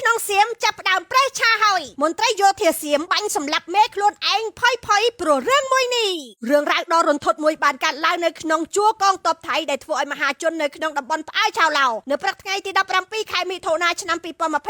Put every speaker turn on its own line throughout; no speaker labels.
ខ្នងសៀមចាប់ផ្ដើមប្រេះឆាហើយមន្ត្រីយោធាសៀមបាញ់សម្លាប់មេខ្លួនឯងផុយព្រោះរឿងមួយនេះរឿងរ៉ាវដ៏រន្ធត់មួយបានកើតឡើងនៅក្នុងជួរកងទ័ពថៃដែលធ្វើឲ្យមហាជននៅក្នុងតំបន់ផ្អើលឆៅឡៅនៅព្រឹកថ្ងៃទី17ខែមិថុនាឆ្នាំ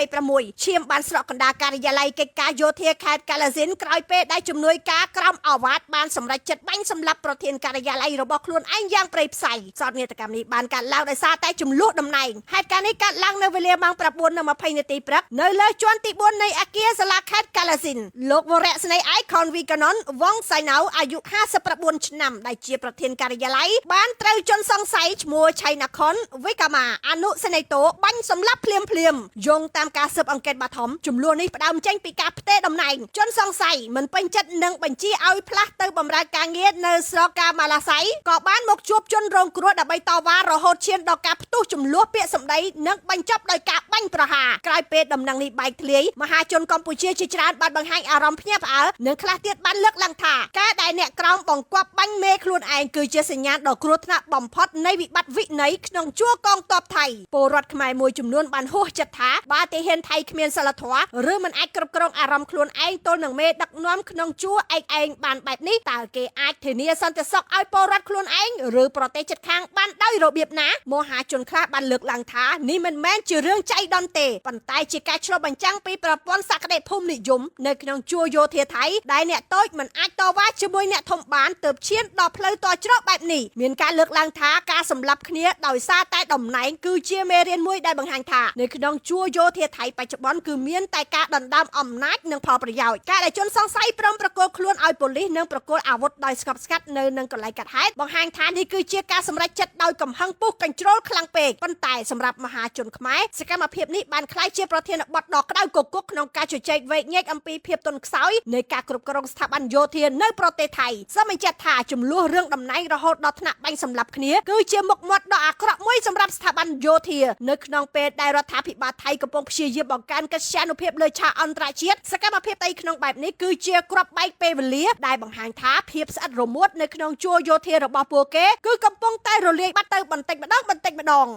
2026ឈាមបានស្រកកណ្ដាលការិយាល័យកិច្ចការយោធាខេត្តកាឡាស៊ីនក្រោយពេលដែលជំនួយការក្រមអាវ៉ាតបានសម្រេចចិត្តបាញ់សម្លាប់ប្រធានការិយាល័យរបស់ខ្លួនឯងយ៉ាងព្រៃផ្សៃសោកនាដកម្មនេះបានកើតឡើងដោយសារតែចំនួនតំណែងហេតុការណ៍នេះកើតឡើងនៅវេលាម៉ោង 9:20 នាទីព្រឹកនៅលើជាន់ទី 4 នៃអគារសាលាខេត្តកាឡាស៊ីនលោកវរៈស្នេហ៍ឯកខនវីកាណុនវងសៃណៅអាយុ59ឆ្នាំដែលជាប្រធានការិយាល័យបានត្រូវជនសង្ស័យឈ្មោះឆៃណាខុនវីកាម៉ាអនុសេនីតូបាញ់សម្លាប់ភ្លាមយោងតាមការស៊ើបអង្កេតបឋមចំនួននេះផ្ដើមចេញពីការផ្ទេរតំណែងជនសង្ស័យមិនពេញចិត្តនឹងបញ្ជាឲ្យផ្លាស់ទៅបម្រើការងារនៅស្រុកកាម៉ាឡាសៃក៏បានមកជួបជនរងគ្រោះដើម្បីតវ៉ារហូតឈានដល់ការផ្ទុះចំនួនពាក្យសម្ដីនិងបញ្ចប់ដោយការបាញ់ប្រហារក្រោយពេលដំណឹងនេះបែកធ្លាយមហាជនកម្ពុជាជាច្រើនបានបង្ហាញអារម្មណ៍ភ្ញាក់ផ្អើលនិងខ្លះទៀតបានលើកឡើងថាការដែលអ្នកក្រោមបង្គាប់បាញ់មេខ្លួនឯងគឺជាសញ្ញាណដ៏គ្រោះថ្នាក់បំផុតនៃវិបត្តិវិន័យក្នុងជួរកងទ័ពថៃពលរដ្ឋខ្មែរមួយចំនួនបានហួសចិត្តថាបើទាហានថៃគ្មានសិលធម៌ឬមិនអាចគ្រប់គ្រងអារម្មណ៍ខ្លួនឯងទល់នឹងមេដឹកនាំក្នុងជួរឯងបានបែបនេះតើគេអាចធានាសន្តិសុខឲ្យពលរដ្ឋខ្លួនឯងឬប្រទេសជិតខាងបានដោយរបៀបណាមហាជនខ្លះបានលើកឡើងថានេះមិនមែនជារឿងចៃដន្យទេប៉ុន្តែជាការឆ្លុះបញ្ចាំងពីប្រព័ន្ធសក្តិភូមិនិយមនៅក្នុងជួរយោធាថៃដែលអ្នកតូចមិនអាចតវ៉ាជាមួយអ្នកធំបានទើបឈានដល់ផ្លូវតច្រកបែបនេះមានការលើកឡើងថាការសម្លាប់គ្នាដោយសារតែតំណែងគឺជាមេរៀនមួយដែលបង្ហាញថានៅក្នុងជួរយោធាថៃបច្ចុប្បន្នគឺមានតែការដណ្ដើមអំណាចនិងផលប្រយោជន៍ការដែលជនសង្ស័យព្រមប្រគល់ខ្លួនឲ្យប៉ូលីសនិងប្រគល់អាវុធដោយស្កប់ស្កាត់នៅនឹងកន្លែងកាត់ហេតុបង្ហាញថានេះគឺជាការសម្រេចចិត្តដោយកំហឹងពុះកញ្ជ្រោលខ្លាំងពេកប៉ុន្តែសម្រាប់មហាជនខ្មែរសកម្មភាពនេះបានក្លាយជាប្រធានបទដ៏ក្តៅគគុកក្នុងការជជែកវែកញែកអំពីភាពទន់ខ្សោយនៃការគ្រប់គ្រងស្ថាប័នយោធានៅប្រទេសថៃសូមបញ្ជាក់ថាចំនួនរឿងតំណែងរហូតដល់ថ្នាក់បាញ់សម្លាប់គ្នាគឺជាមុខមាត់ដ៏អាក្រក់មួយសម្រាប់ស្ថាប័នយោធានៅក្នុងពេលដែលរដ្ឋាភិបាលថៃកំពុងព្យាយាមបង្កើនកិត្យានុភាពលើឆាកអន្តរជាតិសកម្មភាពផ្ទៃក្នុងបែបនេះគឺជាគ្រាប់បែកពេលវេលាដែលបង្ហាញថាភាពស្អិតរមួតនៅក្នុងជួរយោធារបស់ពួកគេគឺកំពុងតែរលាយបាត់ទៅបន្តិចម្ដង